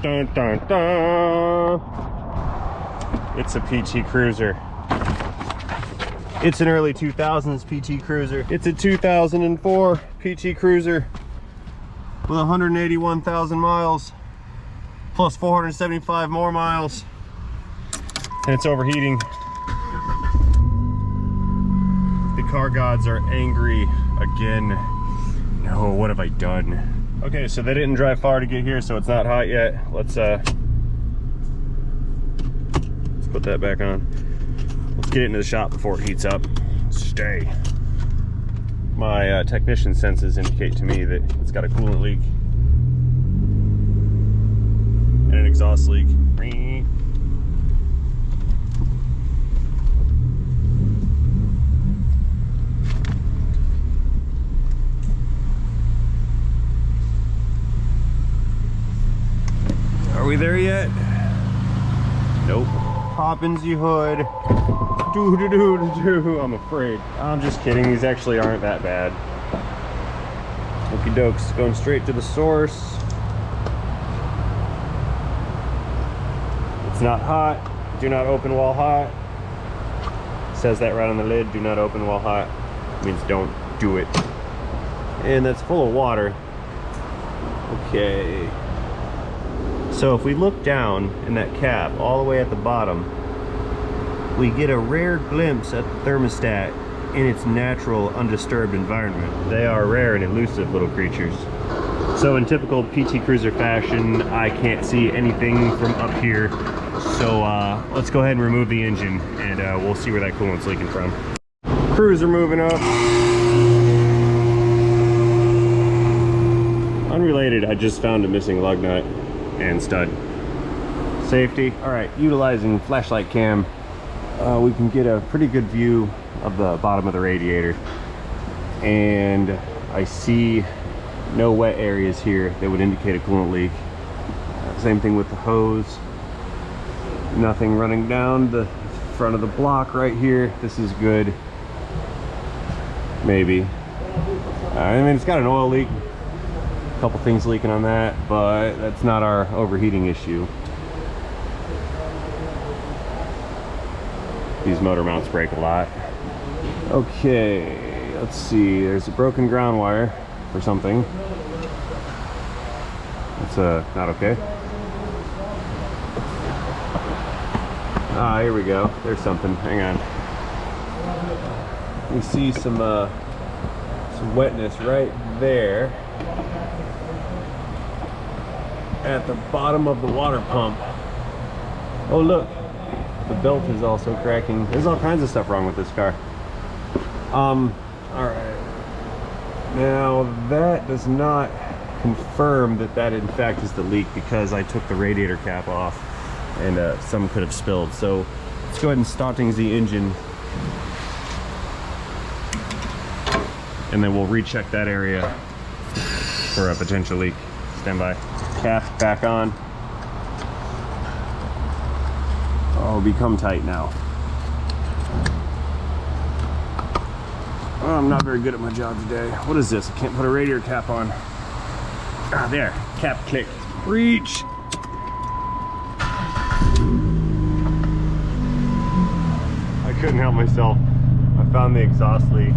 dun, dun, dun. It's a PT Cruiser. It's an early 2000s PT Cruiser. It's a 2004 PT Cruiser with 181,000 miles plus 475 more miles, and it's overheating. The car gods are angry again. No, what have I done? Okay, so they didn't drive far to get here, so it's not hot yet. Let's put that back on. Let's get it into the shop before it heats up. Stay. My technician senses indicate to me that it's got a coolant leak and an exhaust leak. Are we there yet? Nope. Poppins' you hood. I'm afraid. I'm just kidding. These actually aren't that bad. Okie dokes. Going straight to the source. It's not hot. Do not open while hot. It says that right on the lid. Do not open while hot. It means don't do it. And that's full of water. Okay. So if we look down in that cap all the way at the bottom, we get a rare glimpse at the thermostat in its natural undisturbed environment. They are rare and elusive little creatures. So in typical PT Cruiser fashion, I can't see anything from up here. So let's go ahead and remove the engine, and we'll see where that coolant's leaking from. Cruiser moving up. Unrelated, I just found a missing lug nut and stud. Safety. All right, utilizing flashlight cam, we can get a pretty good view of the bottom of the radiator, and I see no wet areas here that would indicate a coolant leak. Same thing with the hose. Nothing running down the front of the block right here. This is good. Maybe. I mean, it's got an oil leak. A couple things leaking on that, but that's not our overheating issue. These motor mounts break a lot. Okay, let's see. There's a broken ground wire for something. That's not okay. Ah, here we go. There's something. Hang on. We see some wetness right there at the bottom of the water pump. Oh look, the belt is also cracking. There's all kinds of stuff wrong with this car. All right. Now that does not confirm that in fact is the leak, because I took the radiator cap off and some could have spilled. So let's go ahead and start things the engine, and then we'll recheck that area for a potential leak. Stand by. Cap back on. Oh, become tight now. Oh, I'm not very good at my job today. What is this? I can't put a radiator cap on. Ah, there. Cap clicked. Reach. I couldn't help myself. I found the exhaust leak.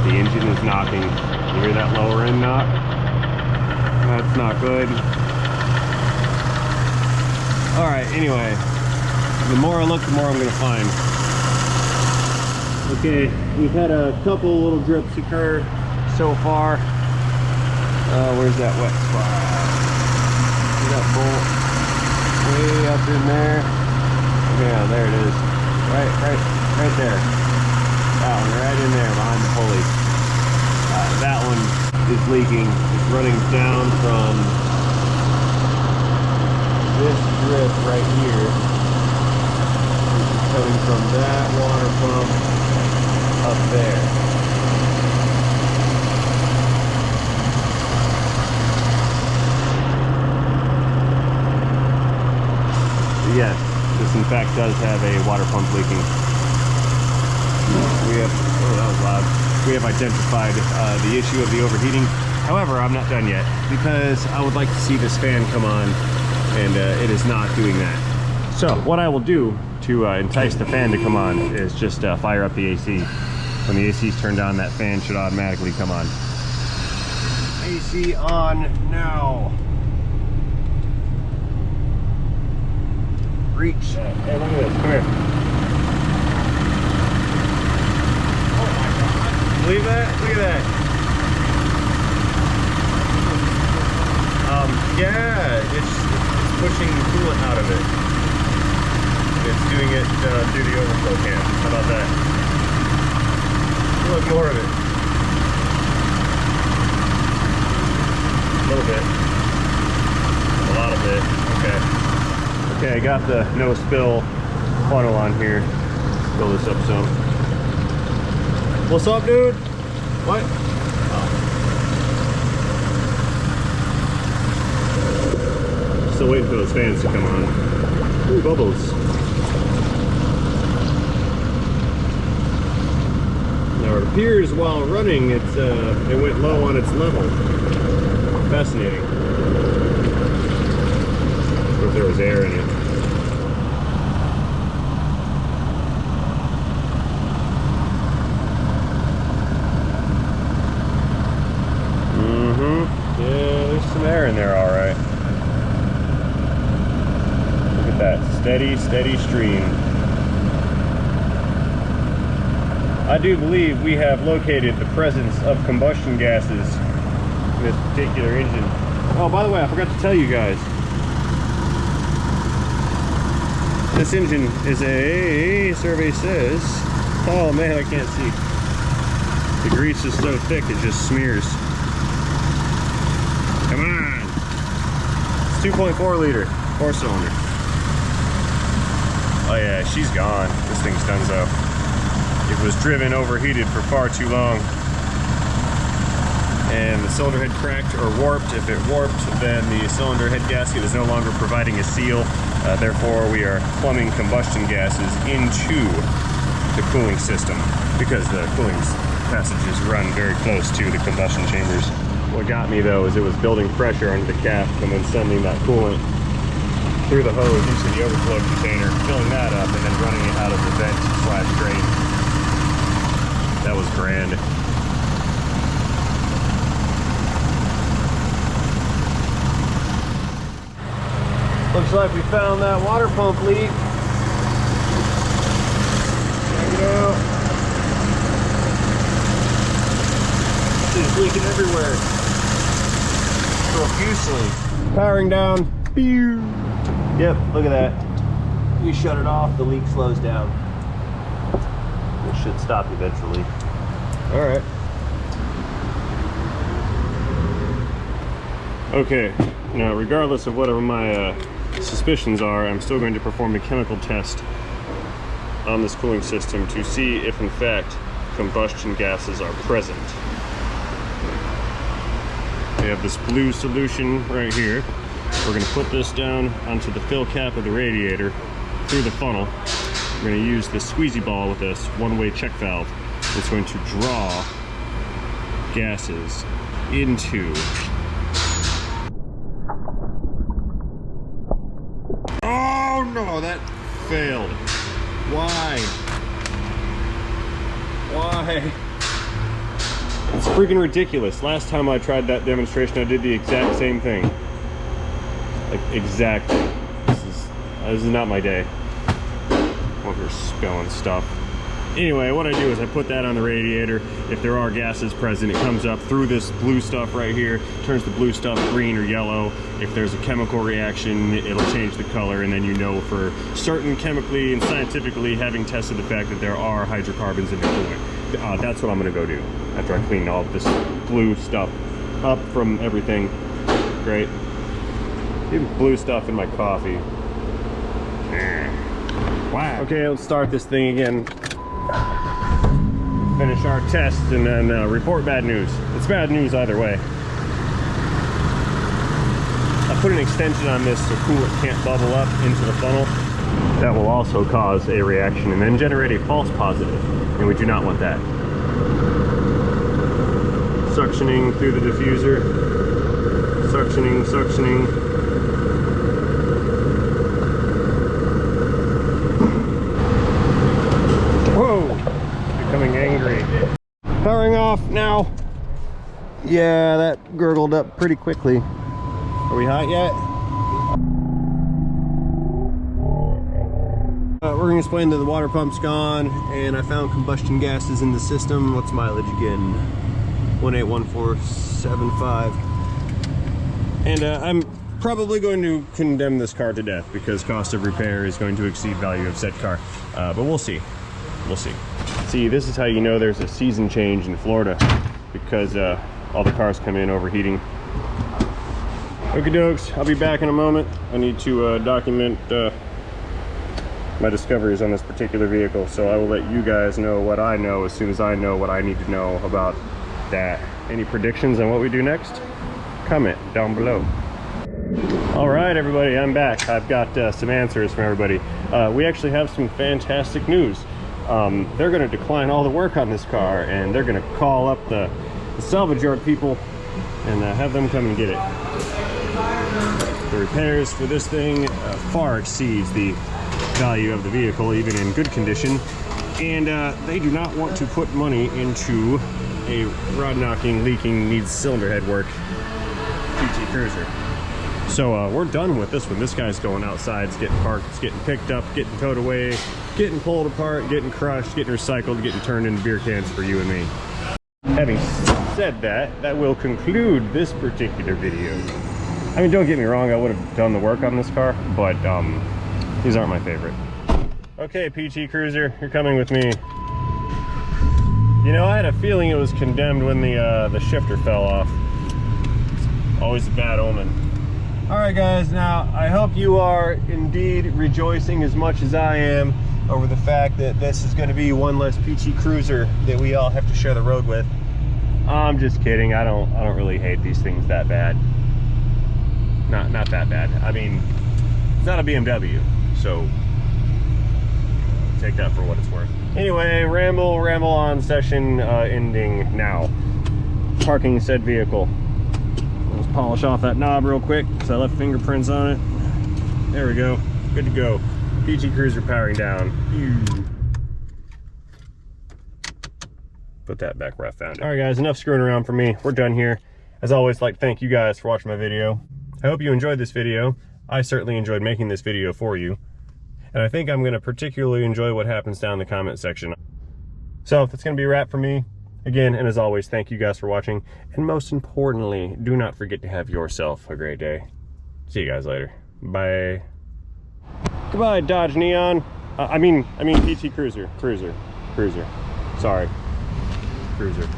The engine is knocking. You hear that lower end knock? That's not good. All right, anyway, the more I look, the more I'm gonna find. Okay, we've had a couple little drips occur so far. Where's that wet spot? See that bolt way up in there? Yeah, there it is. Right there. That one right in there behind the pulley. That one is leaking. It's running down from this drip right here. It's coming from that water pump up there. Yes, this in fact does have a water pump leaking. We have, oh, that was loud. we have identified the issue of the overheating. However, I'm not done yet because I would like to see this fan come on, and it is not doing that. So what I will do to entice the fan to come on is just fire up the AC. When the AC is turned on, that fan should automatically come on. AC on now. Reach. Hey, look at this. Come here. Oh my God. Believe that? Look at that. Yeah, it's pushing coolant out of it. It's doing it through the overflow can. How about that? Look, more of it. A little bit. A lot of it. Okay. Okay, I got the no spill funnel on here. Fill this up some. What's up, dude? What? Oh. Still waiting for those fans to come on. Ooh, bubbles. Now it appears while running, it went low on its level. Fascinating. If there was air in it. Yeah, there's some air in there, all right. Look at that steady, steady stream. I do believe we have located the presence of combustion gases in this particular engine. Oh, by the way, I forgot to tell you guys. This engine is a, survey says, oh man, I can't see. The grease is so thick, it just smears. Come on. It's 2.4 liter, 4-cylinder. Oh yeah, she's gone. This thing's donezo. It was driven overheated for far too long. And the cylinder head cracked or warped. If it warped, then the cylinder head gasket is no longer providing a seal. Therefore, we are plumbing combustion gases into the cooling system because the cooling passages run very close to the combustion chambers. What got me though is it was building pressure under the cap and then sending that coolant through the hose into the overflow container, filling that up, and then running it out of the vent / drain. That was grand. Looks like we found that water pump leak. Check it out. It's leaking everywhere. Profusely. Powering down. Pew. Yep, look at that. You shut it off, the leak slows down. It should stop eventually. All right. Okay, now regardless of whatever my suspicions are, I'm still going to perform a chemical test on this cooling system to see if in fact combustion gases are present. We have this blue solution right here. We're going to put this down onto the fill cap of the radiator through the funnel. We're going to use this squeezy ball with this one-way check valve. It's going to draw gases into. Oh no, that failed. Why? Why? It's freaking ridiculous. Last time I tried that demonstration, I did the exact same thing. Like, exactly. This is not my day. Over spilling stuff. Anyway, what I do is I put that on the radiator. If there are gases present, it comes up through this blue stuff right here, turns the blue stuff green or yellow. If there's a chemical reaction, it'll change the color, and then you know for certain chemically and scientifically, having tested the fact that there are hydrocarbons in the coolant. That's what I'm gonna go do after I clean all this blue stuff up from everything. Great. Even blue stuff in my coffee. Wow. Okay, let's start this thing again. Finish our test and then report bad news. It's bad news either way. I put an extension on this so coolant can't bubble up into the funnel. That will also cause a reaction and then generate a false positive, and we do not want that. Suctioning through the diffuser. Suctioning, suctioning. Whoa! Becoming angry. Powering off now. Yeah, that gurgled up pretty quickly. Are we hot yet? We're going to explain that the water pump's gone and I found combustion gases in the system. What's mileage again? 181475. And I'm probably going to condemn this car to death because cost of repair is going to exceed value of said car. But we'll see. We'll see. See, this is how you know there's a season change in Florida, because all the cars come in overheating. Okie dokes, I'll be back in a moment. I need to document my discoveries on this particular vehicle, so I will let you guys know what I know as soon as I know what I need to know about that. Any predictions on what we do next? Comment down below. All right, everybody, I'm back. I've got some answers from everybody. We actually have some fantastic news. They're going to decline all the work on this car, and they're going to call up the salvage yard people and have them come and get it. The repairs for this thing far exceeds the value of the vehicle, even in good condition, and they do not want to put money into a rod knocking, leaking, needs cylinder head work PT Cruiser. So we're done with this one. This guy's going outside, it's getting parked, it's getting picked up, getting towed away, getting pulled apart, getting crushed, getting recycled, getting turned into beer cans for you and me. Having said that, that will conclude this particular video. I mean, don't get me wrong, I would have done the work on this car, but these aren't my favorite. Okay, PT Cruiser, you're coming with me. You know, I had a feeling it was condemned when the shifter fell off. It's always a bad omen. All right, guys, now I hope you are indeed rejoicing as much as I am over the fact that this is going to be one less PT Cruiser that we all have to share the road with. I'm just kidding. I don't really hate these things that bad. Not that bad. I mean, it's not a BMW, so take that for what it's worth. Anyway, ramble on, session ending now. Parking said vehicle. Let's polish off that knob real quick because I left fingerprints on it. There we go. Good to go. PT Cruiser powering down. Put that back where I found it. All right, guys, enough screwing around for me. We're done here. As always, I'd like to thank you guys for watching my video. I hope you enjoyed this video. I certainly enjoyed making this video for you. And I think I'm going to particularly enjoy what happens down in the comment section. So that's going to be a wrap for me. Again, and as always, thank you guys for watching. And most importantly, do not forget to have yourself a great day. See you guys later. Bye. Goodbye, Dodge Neon. I mean PT Cruiser. Sorry. Cruiser.